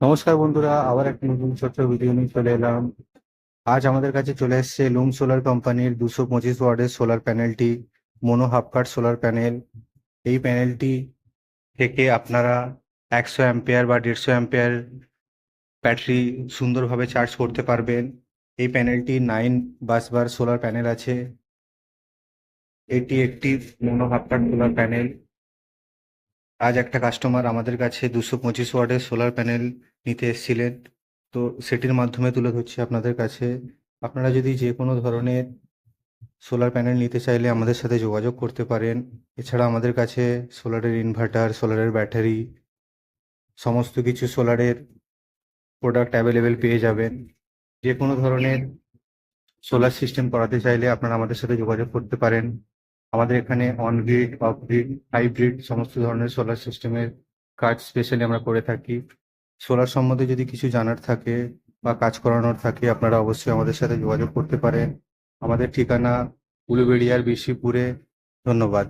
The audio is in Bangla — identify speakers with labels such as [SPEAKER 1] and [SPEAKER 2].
[SPEAKER 1] নমস্কার বন্ধুরা, আবার একটা নতুন ছোট্ট ভিডিও নিয়ে চলে এলাম। আজ আমাদের কাছে চলে এসেছে লুম সোলার কোম্পানির 225 ওয়াটের সোলার প্যানেলটি, mono half cut solar panel. এই প্যানেলটি থেকে আপনারা 100 অ্যাম্পিয়ার বা 150 অ্যাম্পিয়ার ব্যাটারি সুন্দরভাবে চার্জ করতে পারবেন। এই প্যানেলটি 9 বাসবার সোলার প্যানেল আছে। এটি একটি mono half cut solar panel. আজ একটা কাস্টমার আমাদের কাছে 225 ওয়াটের সোলার প্যানেল নিতে এসেছিলেন, তো সেটির মাধ্যমে তুলে ধরছি আপনাদের কাছে। আপনারা যদি যে কোনো ধরনের সোলার প্যানেল নিতে চাইলে আমাদের সাথে যোগাযোগ করতে পারেন। এছাড়া আমাদের কাছে সোলারের ইনভার্টার, সোলারের ব্যাটারি, সমস্ত কিছু সোলারের প্রোডাক্ট অ্যাভেলেবেল পেয়ে যাবেন। যে কোনো ধরনের সোলার সিস্টেম করাতে চাইলে আপনারা আমাদের সাথে যোগাযোগ করতে পারেন। আমাদের এখানে on grid, of grid, hybrid সমস্ত ধরনের সোলার সিস্টেমের কাজ স্পেশালি আমরা করে থাকি। সোলার সম্বন্ধে যদি কিছু জানার থাকে বা কাজ করানোর থাকে, আপনারা অবশ্যই আমাদের সাথে যোগাযোগ করতে পারেন। আমাদের ঠিকানা উলুবেড়িয়ার বিশিপুরে। ধন্যবাদ।